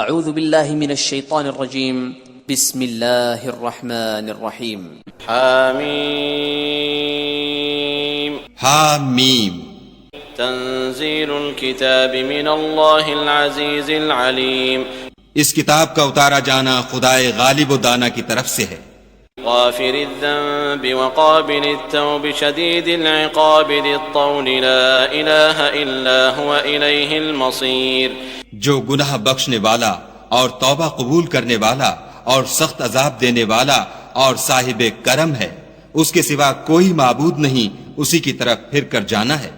اعوذ باللہ من الشیطان الرجیم بسم اللہ الرحمن الرحیم حامیم حامیم تنزیل الکتاب من اللہ العزیز العلیم، اس کتاب کا اتارا جانا خدائے غالب و دانا کی طرف سے ہے، غافر الذنب وقابل التوب شدید العقاب ذی الطول لا الہ الا هو الیہ المصیر، جو گناہ بخشنے والا اور توبہ قبول کرنے والا اور سخت عذاب دینے والا اور صاحب کرم ہے، اس کے سوا کوئی معبود نہیں، اسی کی طرف پھر کر جانا ہے۔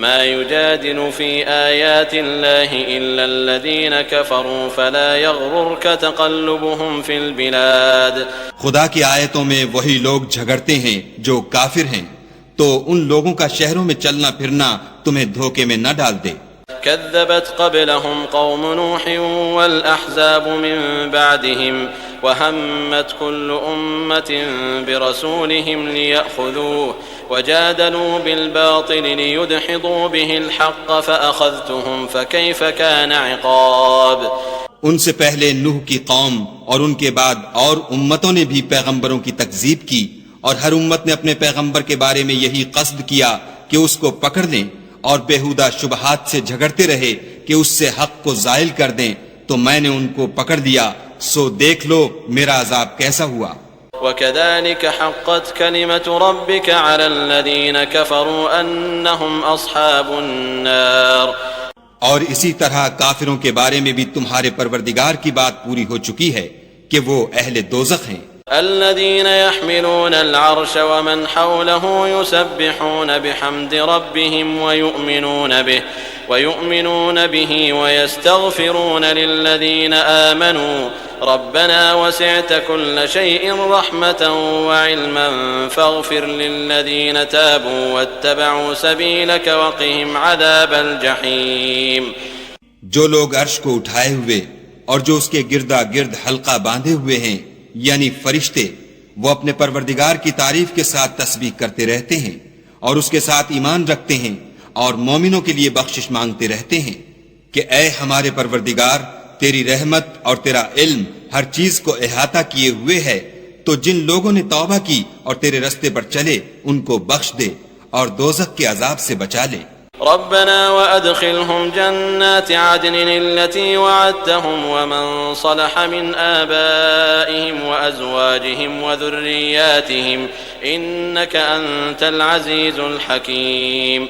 ما يجادل في آيات الله إلا الذين كفروا فلا يغررك تقلبهم في البلاد، خدا کی آیتوں میں وہی لوگ جھگڑتے ہیں جو کافر ہیں، تو ان لوگوں کا شہروں میں چلنا پھرنا تمہیں دھوکے میں نہ ڈال دے۔ كذبت قبلهم قوم نوح والأحزاب من بعدهم وهمت كل أمة برسولهم ليأخذوه وجادلوا بالباطل ليدحضوا به الحق فأخذتهم فكيف كان عقاب۔ ان سے پہلے نوح کی قوم اور ان کے بعد اور امتوں نے بھی پیغمبروں کی تکذیب کی، اور ہر امت نے اپنے پیغمبر کے بارے میں یہی قصد کیا کہ اس کو پکڑ لیں، اور بےہودہ شبہات سے جھگڑتے رہے کہ اس سے حق کو زائل کر دیں، تو میں نے ان کو پکڑ لیا، سو دیکھ لو میرا عذاب کیسا ہوا۔ وَكَذَلِكَ حَقَّتْ كَلِمَةُ رَبِّكَ عَلَى الَّذِينَ كَفَرُوا أَنَّهُمْ أَصْحَابُ النَّارِ، اور اسی طرح کافروں کے بارے میں بھی تمہارے پروردگار کی بات پوری ہو چکی ہے کہ وہ اہل دوزخ ہیں۔ الذين يحملون العرش ومن حوله يسبحون بحمد ربهم ويؤمنون به ويستغفرون للذين آمنوا ربنا وسعت كل شيء رحمة وعلما فاغفر للذين تابوا واتبعوا سبيلك وقهم عذاب الجحيم۔ جو لوگ عرش کو اٹھائے ہوئے اور جو اس کے گردا گرد حلقہ باندھے ہوئے ہیں، یعنی فرشتے، وہ اپنے پروردگار کی تعریف کے ساتھ تسبیح کرتے رہتے ہیں اور اس کے ساتھ ایمان رکھتے ہیں اور مومنوں کے لیے بخشش مانگتے رہتے ہیں کہ اے ہمارے پروردگار، تیری رحمت اور تیرا علم ہر چیز کو احاطہ کیے ہوئے ہے، تو جن لوگوں نے توبہ کی اور تیرے رستے پر چلے ان کو بخش دے اور دوزخ کے عذاب سے بچا لے۔ ربنا وأدخلهم جنات عدن التي وعدتهم ومن صلح من آبائهم وأزواجهم وذرياتهم إنك أنت العزيز الحكيم۔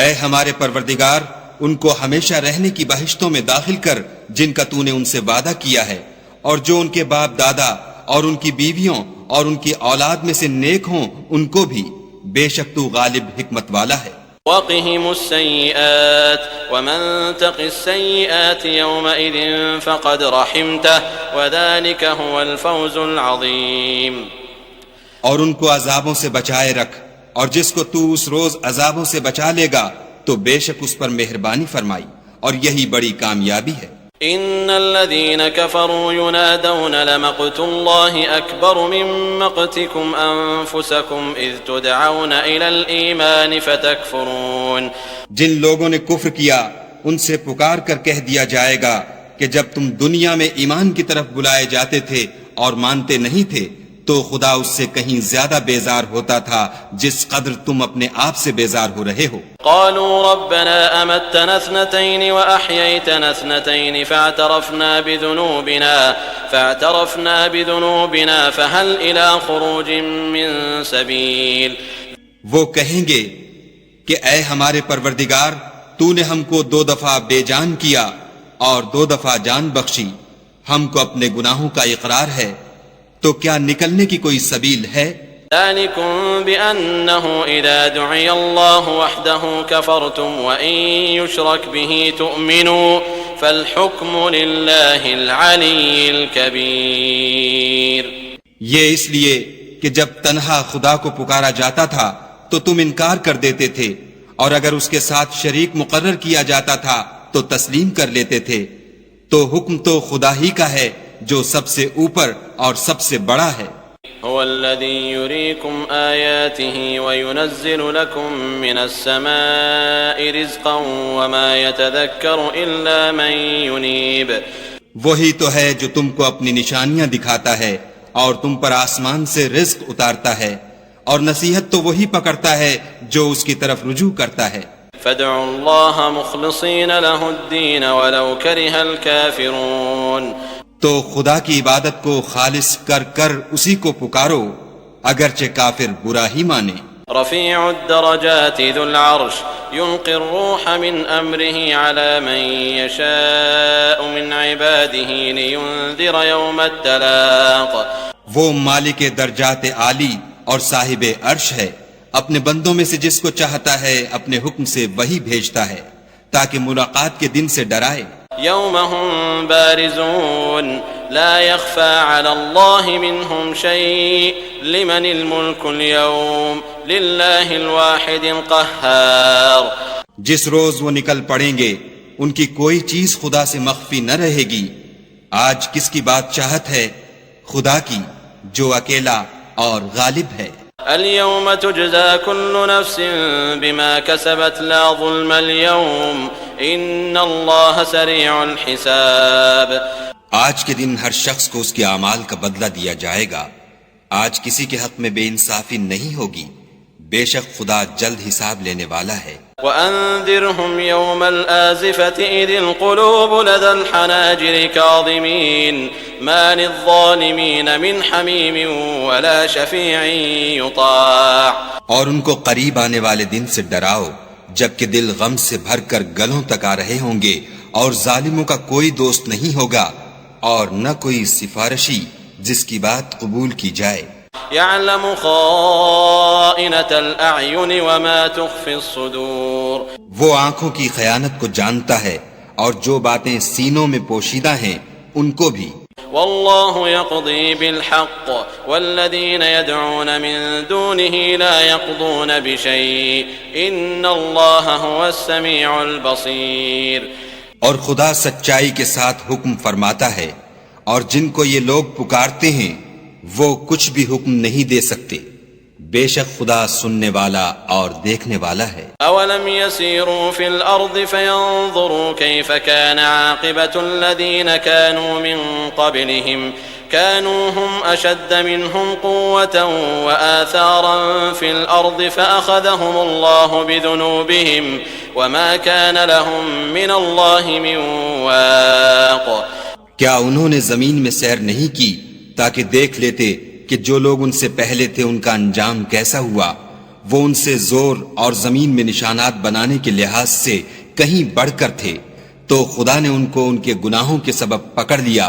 اے ہمارے پروردگار، ان کو ہمیشہ رہنے کی بہشتوں میں داخل کر جن کا تو نے ان سے وعدہ کیا ہے، اور جو ان کے باپ دادا اور ان کی بیویوں اور ان کی اولاد میں سے نیک ہوں ان کو بھی، بے شک تو غالب حکمت والا ہے۔ وقهم السيئات ومن تق السيئات يومئذ فقد رحمته وذلك هو الفوز العظيم۔ اور ان کو عذابوں سے بچائے رکھ، اور جس کو تو اس روز عذابوں سے بچا لے گا تو بے شک اس پر مہربانی فرمائی، اور یہی بڑی کامیابی ہے۔ ان الذين كفروا ينادون لمقت الله اكبر من مقتكم انفسكم اذ تدعون الى الايمان فتكفرون، جن لوگوں نے کفر کیا ان سے پکار کر کہہ دیا جائے گا کہ جب تم دنیا میں ایمان کی طرف بلائے جاتے تھے اور مانتے نہیں تھے تو خدا اس سے کہیں زیادہ بیزار ہوتا تھا جس قدر تم اپنے آپ سے بیزار ہو رہے ہو۔ قالوا ربنا امتنا اثنتين واحييتنا اثنتين فاعترفنا بذنوبنا فهل الى خروج من سبيل۔ وہ کہیں گے کہ اے ہمارے پروردگار، تو نے ہم کو 2 دفعہ بے جان کیا اور 2 دفعہ جان بخشی، ہم کو اپنے گناہوں کا اقرار ہے، تو کیا نکلنے کی کوئی سبیل ہے؟ ذلكم بأنه إذا دعي الله وحده كفرتم وإن يشرك به تؤمنوا فالحكم لله العلي الكبير۔ یہ اس لیے کہ جب تنہا خدا کو پکارا جاتا تھا تو تم انکار کر دیتے تھے، اور اگر اس کے ساتھ شریک مقرر کیا جاتا تھا تو تسلیم کر لیتے تھے، تو حکم تو خدا ہی کا ہے جو سب سے اوپر اور سب سے بڑا ہے۔ هو الذي يريكم آياته وينزل لكم من السماء رزقا وما يتذكر إلا من ينيب۔ وہی تو ہے جو تم کو اپنی نشانیاں دکھاتا ہے اور تم پر آسمان سے رزق اتارتا ہے، اور نصیحت تو وہی پکڑتا ہے جو اس کی طرف رجوع کرتا ہے۔ فادعوا الله مخلصين له الدين ولو كره الكافرون، تو خدا کی عبادت کو خالص کر کر اسی کو پکارو اگرچہ کافر برا ہی مانے۔ رفيع الدرجات ذو العرش يلقي الروح من أمره على من يشاء من عباده لينذر يوم التلاق، وہ مالک درجات عالی اور صاحب عرش ہے، اپنے بندوں میں سے جس کو چاہتا ہے اپنے حکم سے وہی بھیجتا ہے تاکہ ملاقات کے دن سے ڈرائے۔ يوم هم بارزون لا يخفى على الله منهم شيء لمن الملك اليوم لله الواحد القهار، جس روز وہ نکل پڑیں گے ان کی کوئی چیز خدا سے مخفی نہ رہے گی۔ آج کس کی بادشاہت ہے؟ خدا کی، جو اکیلا اور غالب ہے۔ اليوم تجزى كل نفس بما كسبت لا ظلم اليوم ان الله سريع الحساب، آج کے دن ہر شخص کو اس کے اعمال کا بدلہ دیا جائے گا۔ آج کسی کے حق میں بے انصافی نہیں ہوگی، بے شک خدا جلد حساب لینے والا ہے۔ وأنذرهم يوم الآزفة إذ القلوب لدى الحناجر كاظمين ما للظالمين من حميم ولا شفيع يطاع، اور ان کو قریب آنے والے دن سے ڈراؤ جبکہ دل غم سے بھر کر گلوں تک آ رہے ہوں گے، اور ظالموں کا کوئی دوست نہیں ہوگا اور نہ کوئی سفارشی جس کی بات قبول کی جائے۔ يعلم خائنة الأعين وما تخفي الصدور، وہ آنکھوں کی خیانت کو جانتا ہے اور جو باتیں سینوں میں پوشیدہ ہیں ان کو بھی۔ والله يقضي بالحق والذين يدعون من دونه لا يقضون بشيء إن الله هو السميع البصير، اور خدا سچائی کے ساتھ حکم فرماتا ہے، اور جن کو یہ لوگ پکارتے ہیں وہ کچھ بھی حکم نہیں دے سکتے، بے شک خدا سننے والا اور دیکھنے والا ہے۔ اولم يسيروا في الارض فينظروا كيف كان عاقبة الذين كانوا من قبلهم كانوا هم اشد منهم قوة واثارا في الارض فاخذهم الله بذنوبهم وما كان لهم من الله من واق، کیا انہوں نے زمین میں سیر نہیں کی تاکہ دیکھ لیتے کہ جو لوگ ان سے پہلے تھے ان کا انجام کیسا ہوا؟ وہ ان سے زور اور زمین میں نشانات بنانے کے لحاظ سے کہیں بڑھ کر تھے، تو خدا نے ان کو ان کے گناہوں کے سبب پکڑ لیا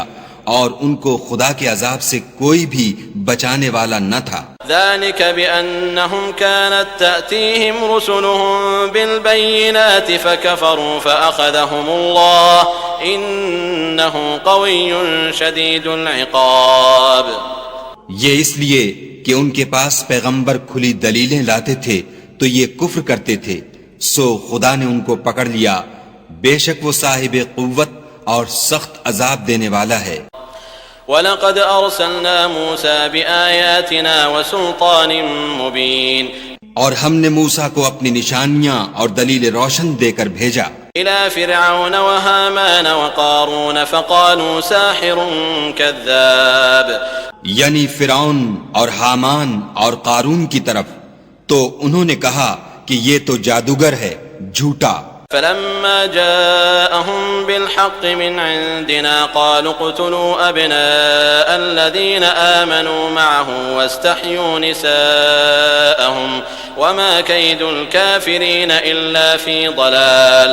اور ان کو خدا کے عذاب سے کوئی بھی بچانے والا نہ تھا۔ ذلك بأنهم كانت تأتيهم رسلهم بالبينات فكفروا فأخذهم الله إنه قوي شديد العقاب، یہ اس لیے کہ ان کے پاس پیغمبر کھلی دلیلیں لاتے تھے تو یہ کفر کرتے تھے، سو خدا نے ان کو پکڑ لیا، بے شک وہ صاحب قوت اور سخت عذاب دینے والا ہے۔ وَلَقَدْ أَرْسَلْنَا مُوسَى بِآيَاتِنَا وَسُلْطَانٍ مُبِينٍ، اور ہم نے موسیٰ کو اپنی نشانیاں اور دلیل روشن دے کر بھیجا إِلَى فِرْعَوْنَ وَهَامَانَ وَقَارُونَ فَقَالُوا سَاحِرٌ كَذَّابٌ، یعنی فرعون اور حامان اور قارون کی طرف، تو انہوں نے کہا کہ یہ تو جادوگر ہے، جھوٹا۔ فلما جاءهم بالحق من عندنا قالوا اقتلوا أبناء الذين آمنوا معه واستحيوا نساءهم وما كيد الكافرين إلا في ضلال،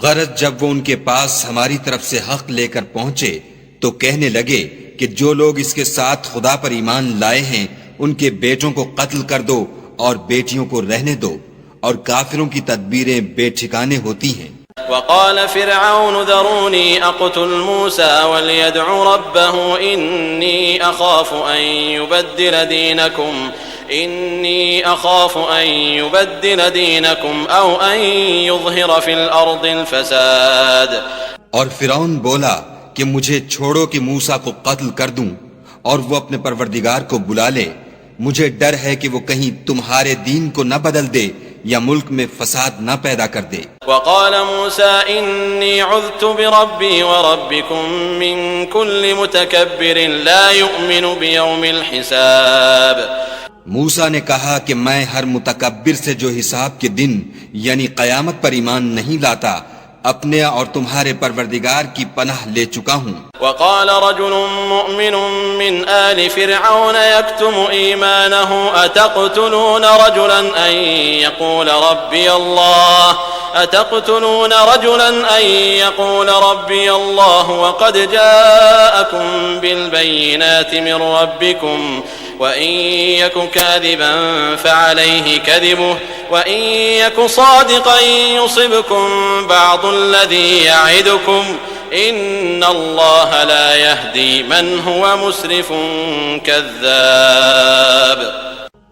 غرض جب وہ ان کے پاس ہماری طرف سے حق لے کر پہنچے تو کہنے لگے کہ جو لوگ اس کے ساتھ خدا پر ایمان لائے ہیں ان کے بیٹوں کو قتل کر دو اور بیٹیوں کو رہنے دو، اور کافروں کی تدبیریں بے ٹھکانے ہوتی ہیں۔ وقال فرعون ذروني أقتل موسى وليدع ربه إني أخاف أن يبدل دينكم أو أن يظهر في الأرض الفساد، اور فرعون بولا کہ مجھے چھوڑو کہ موسیٰ کو قتل کر دوں اور وہ اپنے پروردگار کو بلا لے، مجھے ڈر ہے کہ وہ کہیں تمہارے دین کو نہ بدل دے یا ملک میں فساد نہ پیدا کر دے۔ وقال موسى إني عذت بربي وربكم من كل متكبر لا يؤمن بيوم الحساب۔ موسیٰ نے کہا کہ میں ہر متکبر سے جو حساب کے دن یعنی قیامت پر ایمان نہیں لاتا اپنے اور تمہارے پروردگار کی پناہ لے چکا ہوں۔ وقال رجل مؤمن من آل فرعون يكتم إيمانه أتقتلون رجلا أن يقول ربي الله وقد جاءكم بالبينات من ربكم وإن يك كاذبا فعليه كذبه وإن يك صادقا يصبكم بعض الذي يعدكم إن الله لا يهدي من هو مسرف كذاب۔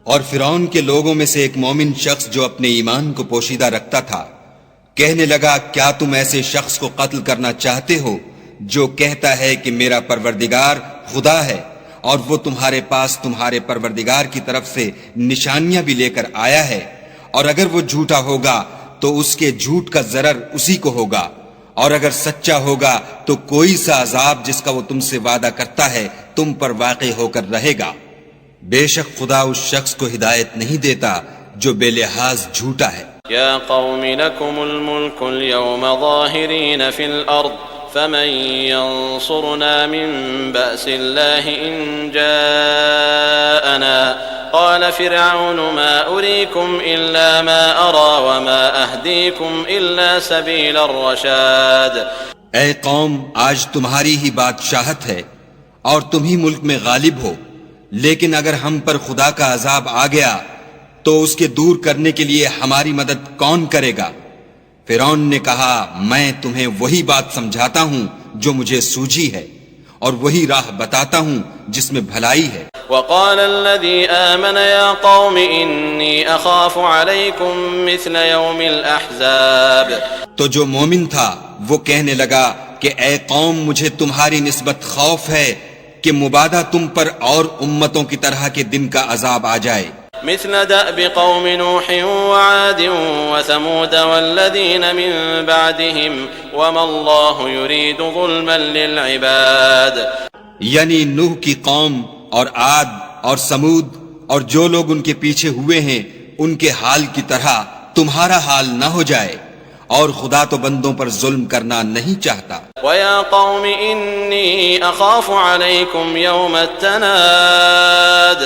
اور فرعون کے لوگوں میں سے ایک مومن شخص جو اپنے ایمان کو پوشیدہ رکھتا تھا کہنے لگا کیا تم ایسے شخص کو قتل کرنا چاہتے ہو جو کہتا ہے کہ میرا پروردگار خدا ہے اور وہ تمہارے پاس تمہارے پروردگار کی طرف سے نشانیاں بھی لے کر آیا ہے، اور اگر وہ جھوٹا ہوگا تو اس کے جھوٹ کا ضرر اسی کو ہوگا، اور اگر سچا ہوگا تو کوئی سا عذاب جس کا وہ تم سے وعدہ کرتا ہے تم پر واقع ہو کر رہے گا۔ بے شک خدا اس شخص کو ہدایت نہیں دیتا جو بے لحاظ جھوٹا ہے۔ یا قوم لکم الملک اليوم ظاہرین فی الارض فمن ينصرنا من بأس الله إن جاءنا قال فرعون ما أريكم إلا ما أرى وما أهديكم إلا سبيل الرشاد۔ اے قوم آج تمہاری ہی بادشاہت ہے اور تم ہی ملک میں غالب ہو، لیکن اگر ہم پر خدا کا عذاب آ گیا تو اس کے دور کرنے کے لیے ہماری مدد کون کرے گا؟ فرعون نے کہا میں تمہیں وہی بات سمجھاتا ہوں جو مجھے سوجھی ہے اور وہی راہ بتاتا ہوں جس میں بھلائی ہے۔ وقال الذي آمن يا قوم إني أخاف عليكم مثل يوم الأحزاب۔ تو جو مومن تھا وہ کہنے لگا کہ اے قوم مجھے تمہاری نسبت خوف ہے کہ مبادہ تم پر اور امتوں کی طرح کے دن کا عذاب آ جائے۔ مثل دأب قوم نوح وعاد وثمود والذين من بعدهم وما الله يريد ظلما للعباد۔ یعنی نوح کی قوم اور عاد اور سمود اور جو لوگ ان کے پیچھے ہوئے ہیں ان کے حال کی طرح تمہارا حال نہ ہو جائے، اور خدا تو بندوں پر ظلم کرنا نہیں چاہتا۔ وَيَا قَوْمِ إِنِّي أَخَافُ عَلَيْكُمْ يَوْمَ التَّنَادِ۔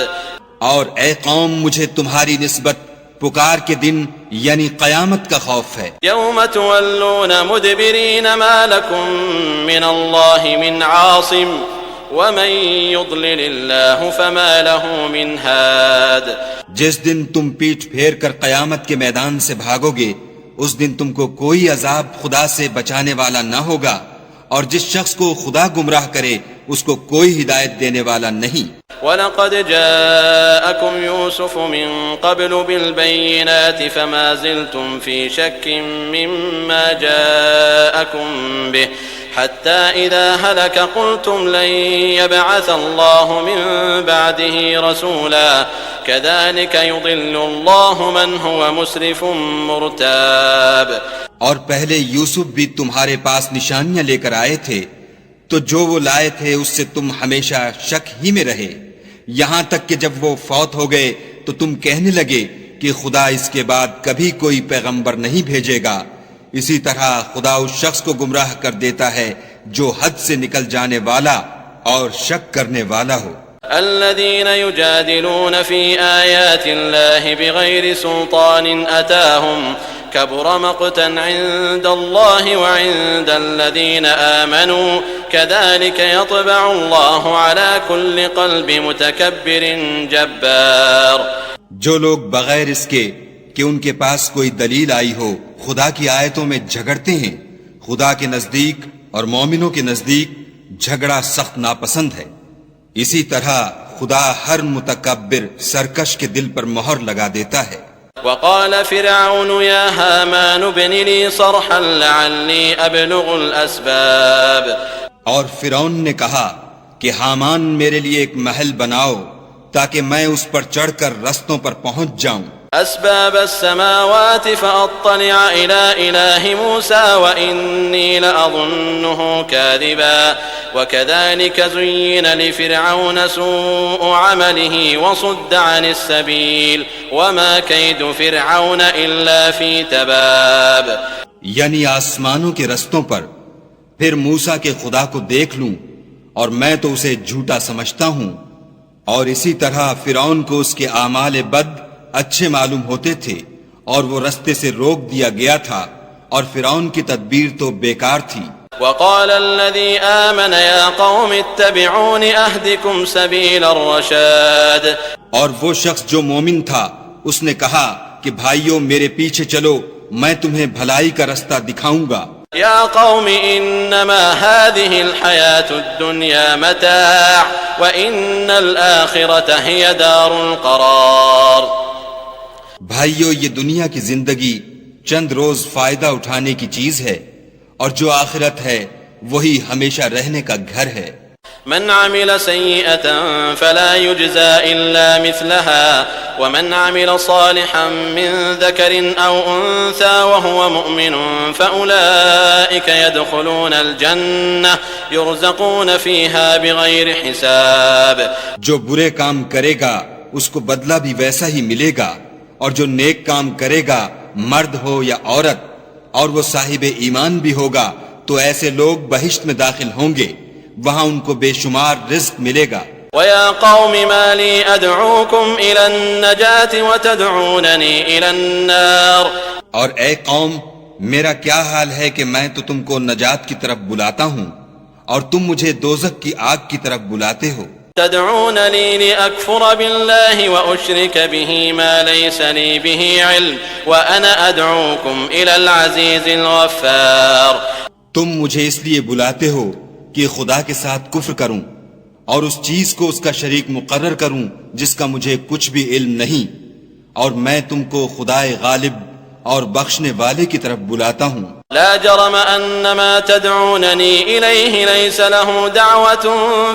اور اے قوم مجھے تمہاری نسبت پکار کے دن یعنی قیامت کا خوف ہے۔ يَوْمَ تُوَلُّونَ مُدْبِرِينَ مَا لَكُمْ مِنَ اللَّهِ مِنْ عَاصِمٍ وَمَنْ يُضْلِلِ اللَّهُ فَمَا لَهُ مِنْ هَادٍ۔ جس دن تم پیٹھ پھیر کر قیامت کے میدان سے بھاگو گے اس دن تم کو کوئی عذاب خدا سے بچانے والا نہ ہوگا، اور جس شخص کو خدا گمراہ کرے اس کو کوئی ہدایت دینے والا نہیں۔ وَلَقَدْ جَاءَكُمْ يُوسُفُ مِنْ قَبْلُ بِالْبَيِّنَاتِ فَمَا زِلْتُمْ فِي شَكٍّ مِّمَّا جَاءَكُمْ بِهِ حَتَّى إِذَا هَلَكَ قُلْتُمْ لَنْ يَبْعَثَ اللَّهُ مِنْ بَعْدِهِ رَسُولًا كَذَلِكَ يُضِلُّ اللَّهُ مَنْ هُوَ مُسْرِفٌ مُرْتَابٌ۔ اور پہلے یوسف بھی تمہارے پاس نشانیاں لے کر آئے تھے، تو جو وہ لائے تھے اس سے تم ہمیشہ شک ہی میں رہے، یہاں تک کہ جب وہ فوت ہو گئے تو تم کہنے لگے کہ خدا اس کے بعد کبھی کوئی پیغمبر نہیں بھیجے گا۔ اسی طرح خدا اس شخص کو گمراہ کر دیتا ہے جو حد سے نکل جانے والا اور شک کرنے والا ہو۔ الذين يجادلون في آيات الله بغير سلطان أتاهم كبر مقتا عند الله وعند الذين آمنوا كذلك يطبع الله على كل قلب متكبر جبار۔ جو لوگ بغیر اس کے کہ ان کے پاس کوئی دلیل آئی ہو خدا کی آیتوں میں جھگڑتے ہیں، خدا کے نزدیک اور مومنوں کے نزدیک جھگڑا سخت ناپسند ہے۔ اسی طرح خدا ہر متکبر سرکش کے دل پر مہر لگا دیتا ہے۔ وقال فرعون يا هامان ابن لي صرحا لعلي أبلغ الأسباب۔ اور فرعون نے کہا کہ حامان میرے لیے ایک محل بناؤ تاکہ میں اس پر چڑھ کر رستوں پر پہنچ جاؤں۔ أسباب السماوات فأطلع إلى إله موسى وإني لأظنه كاذبا وكذلك زين لفرعون سوء عمله وصد عن السبيل وما كيد فرعون إلا في تباب. یعنی آسمانوں کے رستوں پر پھر موسیٰ کے خدا کو دیکھ لوں اور میں تو اسے جھوٹا سمجھتا ہوں، اور اسی طرح فرعون کو اس کے اعمال بد اچھے معلوم ہوتے تھے اور وہ رستے سے روک دیا گیا تھا، اور فرعون کی تدبیر تو بیکار تھی. وقال الذي آمن يا قوم اتبعون أهدكم سبيل الرشاد. اور وہ شخص جو مومن تھا اس نے کہا کہ بھائیو میرے پیچھے چلو، میں تمہیں بھلائی کا رستہ دکھاؤں گا. يا قوم إنما هذه الحياة الدنيا متاع وإن الآخرة هي دار القرار. بھائیو یہ دنیا کی زندگی چند روز فائدہ اٹھانے کی چیز ہے، اور جو آخرت ہے وہی ہمیشہ رہنے کا گھر ہے. من عمل سيئة فلا يجزى إلا مثلها ومن عمل صالحا من ذكر أو أنثى وهو مؤمن فأولئك يدخلون الجنة يرزقون فيها بغير حساب. جو برے کام کرے گا اس کو بدلہ بھی ویسا ہی ملے گا، اور جو نیک کام کرے گا مرد ہو یا عورت اور وہ صاحب ایمان بھی ہوگا تو ایسے لوگ بہشت میں داخل ہوں گے، وہاں ان کو بے شمار رزق ملے گا. وَيَا قَوْمِ مَا لِي أَدْعُوكُمْ إِلَى النَّجَاةِ وَتَدْعُونَنِي إِلَى النَّارِ. اور اے قوم میرا کیا حال ہے کہ میں تو تم کو نجات کی طرف بلاتا ہوں اور تم مجھے دوزخ کی آگ کی طرف بلاتے ہو. تدعونني لأكفر بالله وأشرك به ما ليس لي به علم وأنا أدعوكم إلى العزيز الغفار. تم مجھے اس لیے بلاتے ہو کہ خدا کے ساتھ کفر کروں اور اس چیز کو اس کا شریک مقرر کروں جس کا مجھے کچھ بھی علم نہیں، اور میں تم کو خدائے غالب اور بخشنے والے کی طرف بلاتا ہوں. لا جرم أن ما تدعونني إليه ليس له دعوة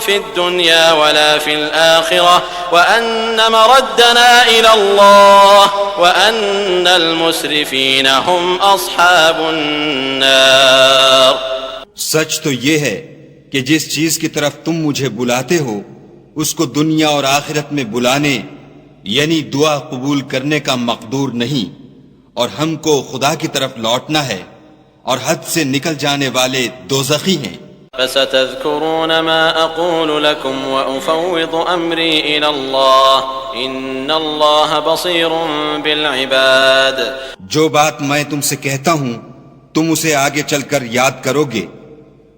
في الدنيا ولا في الآخرة وأن مردنا إلى الله وأن المسرفين هم أصحاب النار. سچ تو یہ ہے کہ جس چیز کی طرف تم مجھے بلاتے ہو اس کو دنیا اور آخرت میں بلانے یعنی دعا قبول کرنے کا مقدور نہیں، اور ہم کو خدا کی طرف لوٹنا ہے، اور حد سے نکل جانے والے دوزخی ہیں. فستذكرون ما أقول لكم وأفوض أمري إلى الله إن الله بصير بالعباد. جو بات میں تم سے کہتا ہوں تم اسے آگے چل کر یاد کرو گے،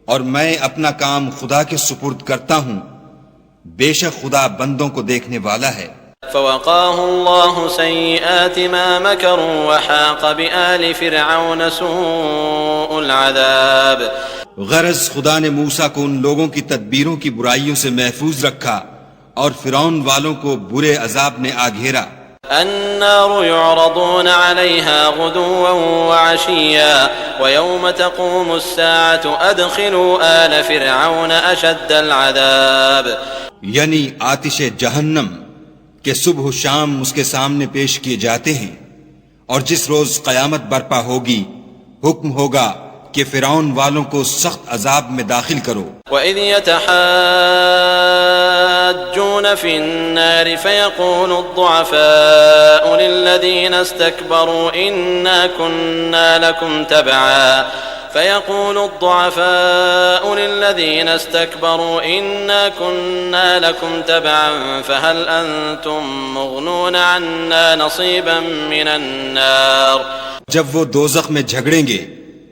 اور میں اپنا کام خدا کے سپرد کرتا ہوں، بے شک خدا بندوں کو دیکھنے والا ہے. فوقاه الله سيئات ما مكروا وحاق بآل فرعون سوء العذاب. غرض خدا نے موسیٰ کو ان لوگوں کی تدبیروں کی برائیوں سے محفوظ رکھا اور فرعون والوں کو برے عذاب نے آ گھیرا. النار يعرضون عليها غدوا وعشيا ويوم تقوم الساعة أدخلوا آل فرعون أشد العذاب. یعنی آتش جہنم کہ صبح و شام اس کے سامنے پیش کیے جاتے ہیں، اور جس روز قیامت برپا ہوگی حکم ہوگا کہ فرعون والوں کو سخت عذاب میں داخل کرو. وَإِذْ يَتَحَاجُّونَ فِي النَّارِ فَيَقُولُ الضُّعَفَاءُ لِلَّذِينَ اسْتَكْبَرُوا إِنَّا كُنَّا لَكُمْ تَبَعًا فيقول الضعفاء للذين استكبروا إنا كنا لكم تبعا فهل أنتم مغنون عنا نصيبا من النار. جب وہ دوزخ میں جھگڑیں گے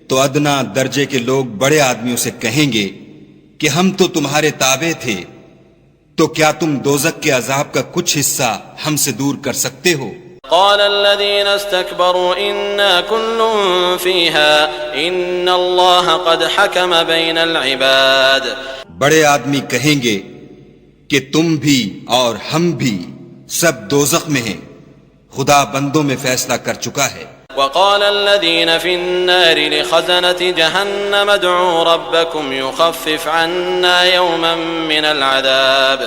تو ادنا درجے کے لوگ بڑے آدمیوں سے کہیں گے کہ ہم تو تمہارے تابع تھے، تو کیا تم دوزخ کے عذاب کا کچھ حصہ ہم سے دور کر سکتے ہو؟ قال الذين استكبروا إنا كل فيها إن الله قد حكم بين العباد. بڑے آدمی کہیں گے کہ تم بھی اور ہم بھی سب دوزخ میں ہیں، خدا بندوں میں فیصلہ کر چکا ہے. وقال الذين في النار لخزنة جهنم ادعوا ربكم يخفف عنا يوما من العذاب.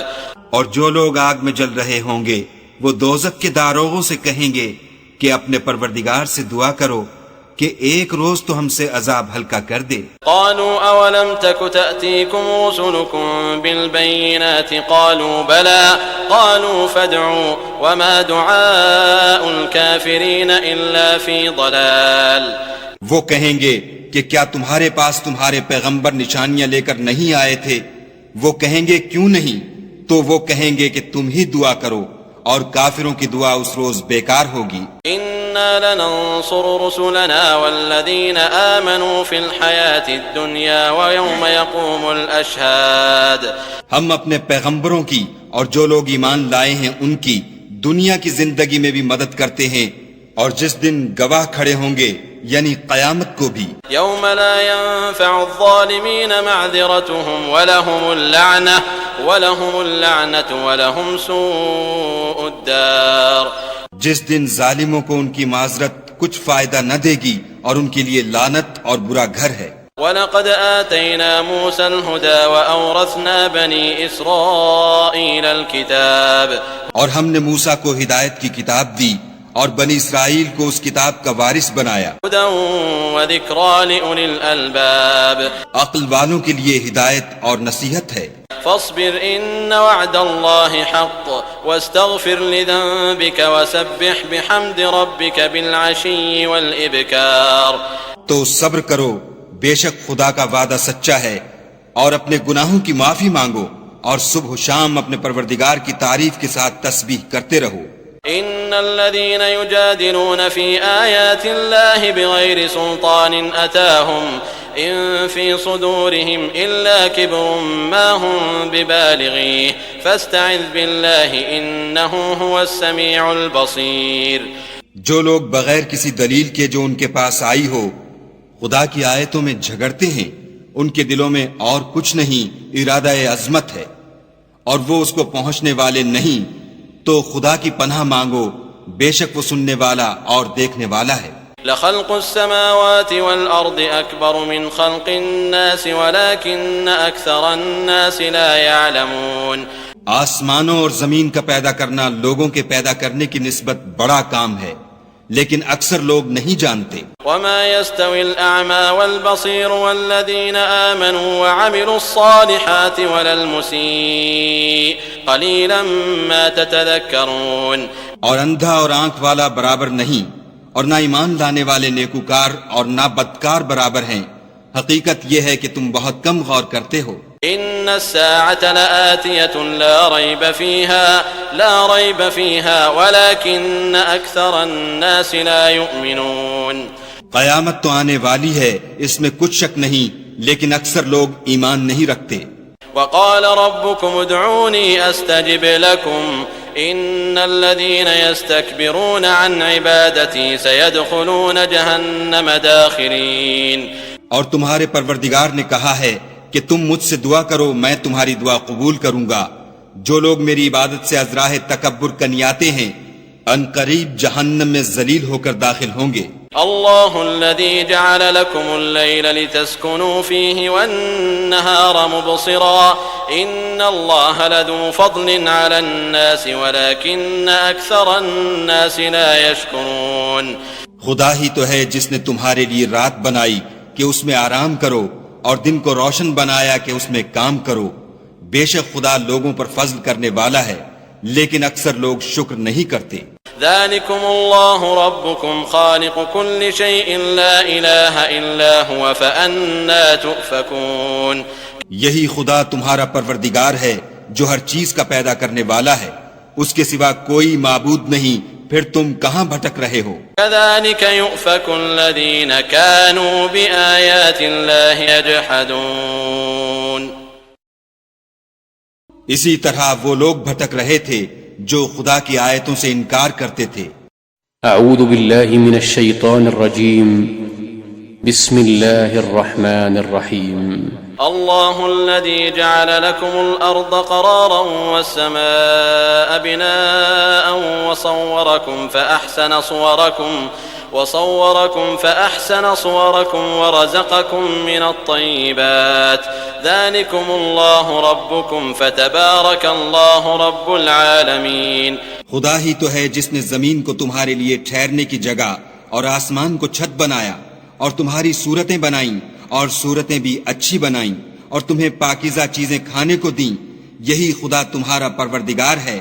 اور جو لوگ آگ میں جل رہے ہوں گے وہ دوزخ کے داروغوں سے کہیں گے کہ اپنے پروردگار سے دعا کرو کہ ایک روز تو ہم سے عذاب ہلکا کر دے۔ قالوا اولم تك تأتيكم رسلكم بالبينات قالوا بلى قالوا فادعوا وما دعاء الكافرين الا في ضلال۔ وہ کہیں گے کہ کیا تمہارے پاس تمہارے پیغمبر نشانیاں لے کر نہیں آئے تھے؟ وہ کہیں گے کیوں نہیں؟ تو وہ کہیں گے کہ تم ہی دعا کرو، اور کافروں کی دعا اس روز بیکار ہوگی۔ انا لننصر رسلنا والذین آمنوا فی الحیاة الدنیا ویوم یقوم الاشہاد۔ ہم اپنے پیغمبروں کی اور جو لوگ ایمان لائے ہیں ان کی دنیا کی زندگی میں بھی مدد کرتے ہیں، اور جس دن گواہ کھڑے ہوں گے یعنی قیامت کو بھی۔ یوم لا ينفع الظالمین معذرتهم ولهم اللعنة ولهم سوء الدار۔ جس دن ظالموں کو ان کی معذرت کچھ فائدہ نہ دے گی اور ان کے لیے لعنت اور برا گھر ہے۔ وَلَقَدْ آتَيْنَا مُوسَى الْهُدَى وَأَوْرَثْنَا بَنِي إِسْرَائِيلَ الْكِتَابَ۔ اور ہم نے موسیٰ کو ہدایت کی کتاب دی اور بنی اسرائیل کو اس کتاب کا وارث بنایا۔ هُدًى وَذِكْرَى لِأُولِي الْأَلْبَابِ۔ عقل والوں کے لیے ہدایت اور نصیحت ہے۔ فاصبر ان وعد الله حق واستغفر لذنبك وسبح بحمد ربك بالعشي والابكار۔ تو صبر کرو، بے شک خدا کا وعدہ سچا ہے، اور اپنے گناہوں کی معافی مانگو اور صبح و شام اپنے پروردگار کی تعریف کے ساتھ تسبیح کرتے رہو۔ ان الذين يجادلون في آيات الله بغير سلطان اتاهم ان في صدورهم الا كبر ما هم ببالغيه فاستعذ بالله انه هو السميع البصير۔ جو لوگ بغیر کسی دلیل کے جو ان کے پاس آئی ہو خدا کی آیتوں میں جھگڑتے ہیں، ان کے دلوں میں اور کچھ نہیں، ارادہ عظمت ہے، اور وہ اس کو پہنچنے والے نہیں، تو خدا کی پناہ مانگو، بے شک وہ سننے والا اور دیکھنے والا ہے۔ لخلق السماوات والأرض أكبر من خلق الناس ولكن أكثر الناس لا يعلمون۔ آسمانوں اور زمین کا پیدا کرنا لوگوں کے پیدا کرنے کی نسبت بڑا کام ہے، لیکن اکثر لوگ نہیں جانتے۔ وما يستوي الأعمى والبصير والذين آمنوا وعملوا الصالحات ولا المسيء قليلا ما تتذكرون۔ اور اندھا اور آنکھ والا برابر نہیں، اور نہ ایمان لانے والے نیکوکار اور نہ بدکار برابر ہیں، حقیقت یہ ہے کہ تم بہت کم غور کرتے ہو۔ ان الساعة لآتية لا ريب فيها ولكن اكثر الناس لا يؤمنون۔ قیامت تو آنے والی ہے، اس میں کچھ شک نہیں، لیکن اکثر لوگ ایمان نہیں رکھتے۔ وقال ربكم ادعوني استجب لكم ان الذين يستكبرون عن عبادتي سيدخلون جهنم داخرين۔ اور تمہارے پروردگار نے کہا ہے کہ تم مجھ سے دعا کرو، میں تمہاری دعا قبول کروں گا۔ جو لوگ میری عبادت سے از راہ تکبر کنیاتے ہیں ان قریب جہنم میں ذلیل ہو کر داخل ہوں گے۔ اللہ الذي جعل لكم الليل لتسكنوا فيه والنهار مبصرا ان الله لذو فضل على الناس ولكن اكثر الناس لا يشكرون۔ خدا ہی تو ہے جس نے تمہارے لیے رات بنائی کہ اس میں آرام کرو، اور دن کو روشن بنایا کہ اس میں کام کرو۔ بے شک خدا لوگوں پر فضل کرنے والا ہے، لیکن اکثر لوگ شکر نہیں کرتے۔ ذلكم الله ربكم خالق كل شيء لا اله الا هو فأنا تؤفكون۔ یہی خدا تمہارا پروردگار ہے جو ہر چیز کا پیدا کرنے والا ہے، اس کے سوا کوئی معبود نہیں، پھر تم کہاں بھٹک رہے ہو؟ كذلك يؤفك الذين كانوا بآيات الله يجحدون۔ اسی طرح وہ لوگ بھٹک رہے تھے جو خدا کی آیتوں سے انکار کرتے تھے۔ اعوذ باللہ من الشیطان الرجیم، بسم اللہ الرحمن الرحیم۔ اللہ الذي جعل لكم الأرض قرارا والسماء بناء وصوركم فأحسن صوركم وصوركم فأحسن صوركم ورزقكم من الطيبات ذلكم الله ربكم فتبارك الله رب العالمين. خدا ہی تو ہے جس نے زمین کو تمہارے لیے ٹھہرنے کی جگہ اور آسمان کو چھت بنایا اور تمہاری صورتیں بنائیں اور صورتیں بھی اچھی بنائیں اور تمہیں پاکیزہ چیزیں کھانے کو دیں. یہی خدا تمہارا پروردگار ہے.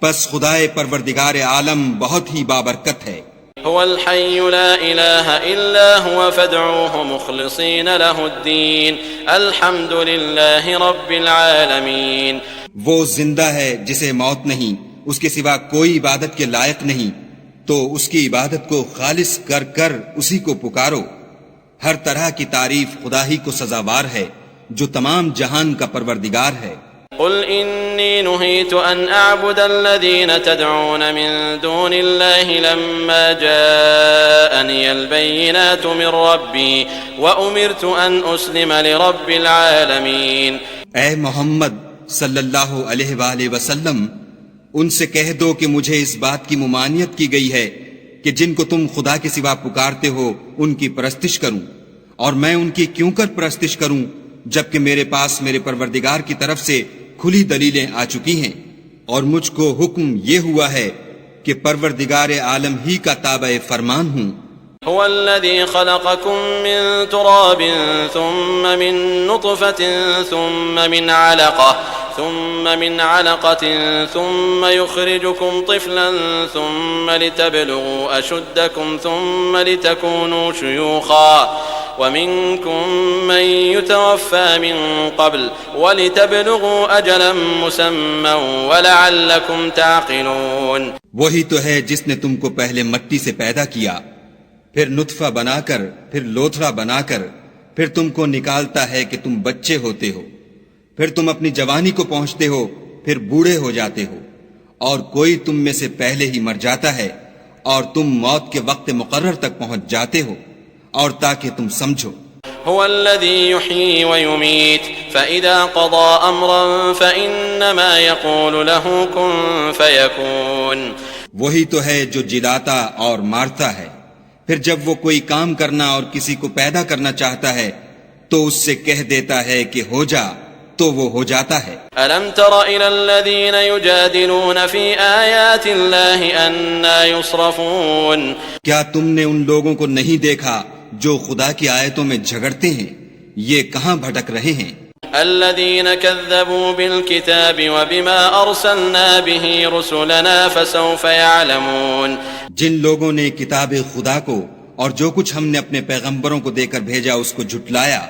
پس خدائے پروردگار عالم بہت ہی بابرکت ہے. هو الحي لا إله إلا هو فادعوه مخلصين له الدين الحمد لله رب العالمين. وہ زندہ ہے جسے موت نہیں، اس کے سوا کوئی عبادت کے لائق نہیں، تو اس کی عبادت کو خالص کر کر اسی کو پکارو. ہر طرح کی تعریف خدا ہی کو سزاوار ہے جو تمام جہان کا پروردگار ہے. قل إني نهيت أن أعبد الذين تدعون من دون الله لما جاءني البينات من ربي وأمرت أن أسلم لرب العالمين. اے محمد صلی اللہ علیہ وآلہ وسلم، ان سے کہہ دو کہ مجھے اس بات کی ممانعت کی گئی ہے کہ جن کو تم خدا کے سوا پکارتے ہو ان کی پرستش کروں، اور میں ان کی کیوں کر پرستش کروں جبکہ میرے پاس میرے پروردگار کی طرف سے کھلی دلیلیں آ چکی ہیں، اور مجھ کو حکم یہ ہوا ہے کہ پروردگار عالم ہی کا تابع فرمان ہوں. هو الذي خلقكم من تراب ثم من نطفة ثم من علقة ثم يخرجكم طفلا ثم لتبلغوا أشدكم ثم لتكونوا شيوخا ومنكم من يتوفى من قبل ولتبلغوا أجلا مسمى ولعلكم تعقلون. وہی تو ہے جس نے تم کو پہلے مٹی سے پیدا کیا، پھر نطفہ بنا کر، پھر لوتھڑا بنا کر، پھر تم کو نکالتا ہے کہ تم بچے ہوتے ہو، پھر تم اپنی جوانی کو پہنچتے ہو، پھر بوڑھے ہو جاتے ہو، اور کوئی تم میں سے پہلے ہی مر جاتا ہے اور تم موت کے وقت مقرر تک پہنچ جاتے ہو، اور تاکہ تم سمجھو. هو الذي يحيي ويميت فإذا قضى أمرا فإنما يقول له كن فيكون. وہی تو ہے جو جلاتا اور مارتا ہے، پھر جب وہ کوئی کام کرنا اور کسی کو پیدا کرنا چاہتا ہے تو اس سے کہہ دیتا ہے کہ ہو جا، تو وہ ہو جاتا ہے. ألم تر إلى الذين يجادلون في آيات الله أنى يصرفون. کیا تم نے ان لوگوں کو نہیں دیکھا جو خدا کی آیتوں میں جھگڑتے ہیں؟ یہ کہاں بھٹک رہے ہیں. الذين كذبوا بالكتاب وبما أرسلنا به رسلنا فسوف يعلمون. جن لوگوں نے کتاب خدا کو اور جو کچھ ہم نے اپنے پیغمبروں کو دے کر بھیجا اس کو جھٹلایا،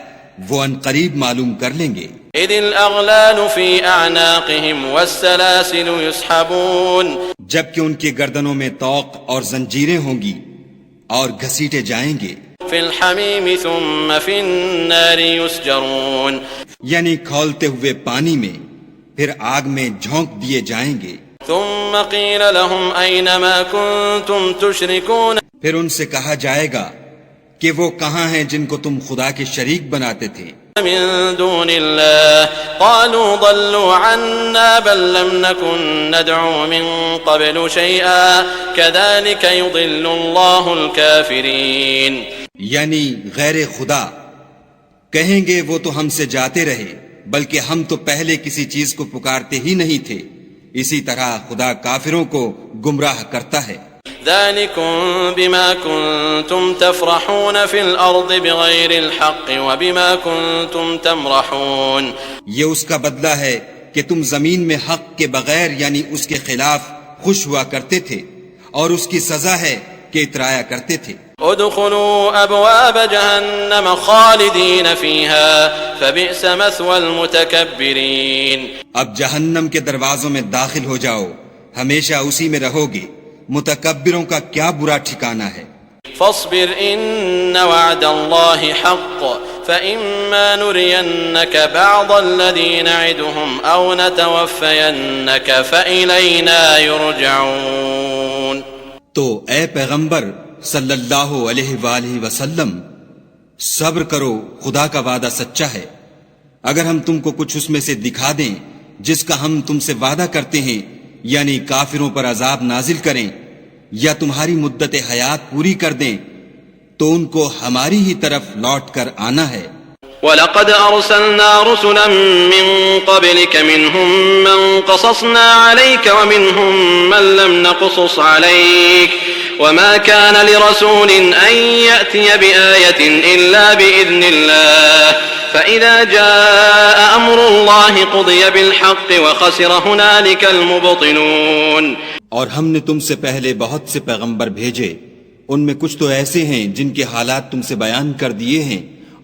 وہ ان قریب معلوم کر لیں گے. اذ الاغلال في اعناقهم والسلاسل يسحبون. جبکہ ان کی گردنوں میں طوق اور زنجیریں ہوں گی اور گھسیٹے جائیں گے. في الحميم ثم في النار يسجرون. یعنی کھولتے ہوئے پانی میں، پھر آگ میں جھونک دیے جائیں گے. ثم قيل لهم أين ما كنتم تشركون. پھر ان سے کہا جائے گا کہ وہ کہاں ہیں جن کو تم خدا کے شریک بناتے تھے. من دون الله قالوا ضلوا عنا بل لم نكن ندعو من قبل شيئا كذلك يضل الله الكافرين. یعنی غیر خدا کہیں گے وہ تو ہم سے جاتے رہے، بلکہ ہم تو پہلے کسی چیز کو پکارتے ہی نہیں تھے. اسی طرح خدا کافروں کو گمراہ کرتا ہے. ذلكم بما كنتم تفرحون في الأرض بغير الحق وبما كنتم تمرحون. یہ اس کا بدلہ ہے کہ تم زمین میں حق کے بغیر یعنی اس کے خلاف خوش ہوا کرتے تھے، اور اس کی سزا ہے کہ اترایا کرتے تھے. ادخلوا ابواب جہنم خالدین فیہا فبئس مثوى المتکبرین. اب جہنم کے دروازوں میں داخل ہو جاؤ، ہمیشہ اسی میں رہو گے. متکبروں کا کیا برا ٹھکانہ ہے. فاصبر ان وعد اللہ حق فإما نرينك بعض الذي نعدهم أو نتوفينك فإلينا يرجعون. تو اے پیغمبر صلی اللہ علیہ وآلہ وسلم صبر کرو، خدا کا وعدہ سچا ہے. اگر ہم تم کو کچھ اس میں سے دکھا دیں جس کا ہم تم سے وعدہ کرتے ہیں، یعنی کافروں پر عذاب نازل کریں، یا تمہاری مدت حیات پوری کر دیں تو ان کو ہماری ہی طرف لوٹ کر آنا ہے۔ وَلَقَدْ أَرْسَلْنَا رُسُلًا مِّن قَبْلِكَ مِنْهُمْ مَنْ قَصَصْنَا عَلَيْكَ وَمِنْهُمْ مَنْ لَمْ نَقْصُصْ عَلَيْكَ وَمَا كَانَ لِرَسُولٍ أَنْ يَأْتِيَ بِآيَةٍ إِلَّا بِإِذْنِ اللَّهِ فَإِذَا جَاءَ أَمْرُ اللَّهِ قُضِيَ بِالْحَقِّ وَخَسِرَ هُنَالِكَ الْمُبْطِلُونَ۔ اور ہم نے تم سے پہلے بہت سے پیغمبر بھیجے، ان میں کچھ تو ایسے ہیں جن کے حالات تم سے بیان کر دیے ہیں،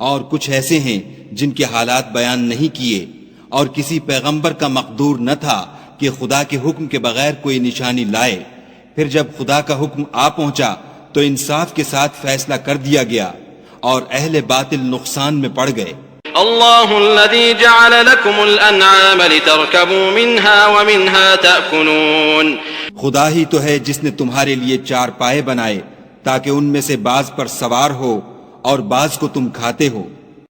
اور کچھ ایسے ہیں جن کے حالات بیان نہیں کیے، اور کسی پیغمبر کا مقدور نہ تھا کہ خدا کے حکم کے بغیر کوئی نشانی لائے۔ پھر جب خدا کا حکم آ پہنچا تو انصاف کے ساتھ فیصلہ کر دیا گیا، اور اہل باطل نقصان میں پڑ گئے۔ اللہ الذی جعل لکم الانعام لترکبوا منها ومنها تأکلون۔ خدا ہی تو ہے جس نے تمہارے لیے چار پائے بنائے تاکہ ان میں سے بعض پر سوار ہو اور بعض کو تم کھاتے ہو۔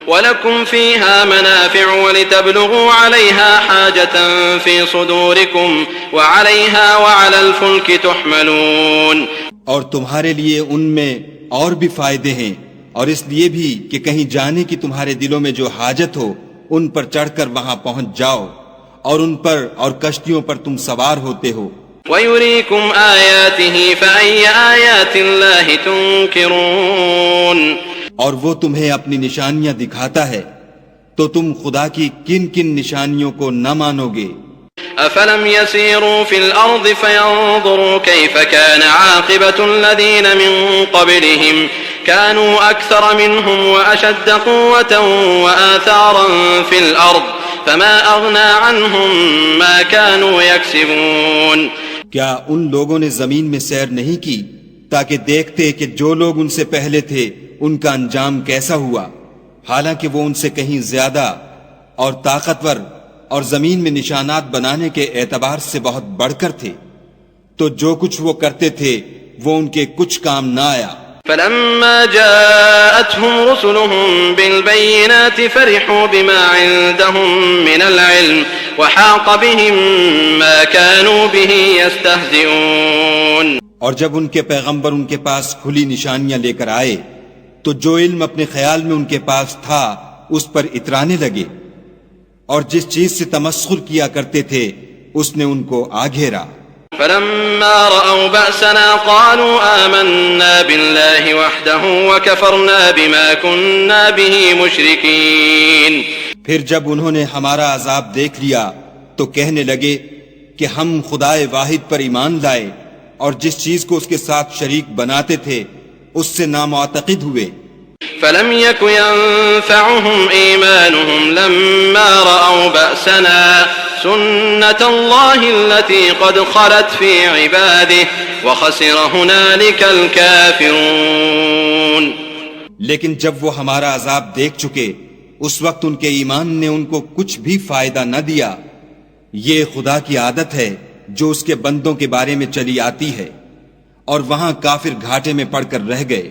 وَلَكُمْ فِيهَا مَنَافِعُ وَلِتَبْلُغُوا عَلَيْهَا حَاجَةً فِي صُدُورِكُمْ وَعَلَيْهَا وَعَلَى الْفُلْكِ تُحْمَلُونَ۔ اور تمہارے لیے ان میں اور بھی فائدے ہیں، اور اس لیے بھی کہ کہیں جانے کی تمہارے دلوں میں جو حاجت ہو ان پر چڑھ کر وہاں پہنچ جاؤ، اور ان پر اور کشتیوں پر تم سوار ہوتے ہو۔ وَيُرِيكُمْ آيَاتِهِ فَأَيَّ آيَاتِ اللَّهِ تُنْكِرُونَ۔ اور وہ تمہیں اپنی نشانیاں دکھاتا ہے تو تم خدا کی کن کن نشانیوں کو نہ مانو گے۔ أَفَلَمْ يَسِيرُوا فِي الْأَرْضِ فَيَنْظُرُوا كَيْفَ كَانَ عَاقِبَةُ الَّذِينَ مِنْ قَبْلِهِمْ كَانُوا أَكْثَرَ مِنْهُمْ وَأَشَدَّ قُوَّةً وَآثَارًا فِي الْأَرْضِ فَمَا أَغْنَى عَنْهُمْ مَا كَانُوا يَكْسِبُونَ۔ کیا ان لوگوں نے زمین میں سیر نہیں کی تاکہ دیکھتے کہ جو لوگ ان سے پہلے تھے ان کا انجام کیسا ہوا، حالانکہ وہ ان سے کہیں زیادہ اور طاقتور اور زمین میں نشانات بنانے کے اعتبار سے بہت بڑھ کر تھے، تو جو کچھ وہ کرتے تھے وہ ان کے کچھ کام نہ آیا۔ فَلَمَّا جَاءَتْهُمْ رُسُلُهُم بِالْبَيِّنَاتِ فَرِحُوا بِمَا عِندَهُم مِّنَ الْعِلْمِ وَحَاقَ بِهِم مَّا كَانُوا بِهِ يَسْتَهْزِئُونَ۔ اور جب ان کے پیغمبر ان کے پاس کھلی نشانیاں لے کر آئے تو جو علم اپنے خیال میں ان کے پاس تھا اس پر اترانے لگے، اور جس چیز سے تمسخر کیا کرتے تھے اس نے ان کو آ گھیرا۔ فَلَمَّا رَأَوْا بَأْسَنَا قَالُوا آمَنَّا بِاللَّهِ وَحْدَهُ وَكَفَرْنَا بِمَا كُنَّا بِهِ مُشْرِكِينَ۔ پھر جب انہوں نے ہمارا عذاب دیکھ لیا تو کہنے لگے کہ ہم خدائے واحد پر ایمان لائے اور جس چیز کو اس کے ساتھ شریک بناتے تھے اس سے نامعتقد ہوئے۔ فَلَمْ يَكُ يَنفَعُهُمْ إِيمَانُهُمْ لَمَّا رَأَوْا بَأْسَنَا سُنَّةَ اللَّهِ الَّتِي قَدْ خَلَتْ فِي عِبَادِهِ وَخَسِرَ هُنَالِكَ الْكَافِرُونَ۔ لیکن جب وہ ہمارا عذاب دیکھ چکے اس وقت ان کے ایمان نے ان کو کچھ بھی فائدہ نہ دیا۔ یہ خدا کی عادت ہے جو اس کے بندوں کے بارے میں چلی آتی ہے، اور وہاں کافر گھاٹے میں پڑ کر رہ گئے۔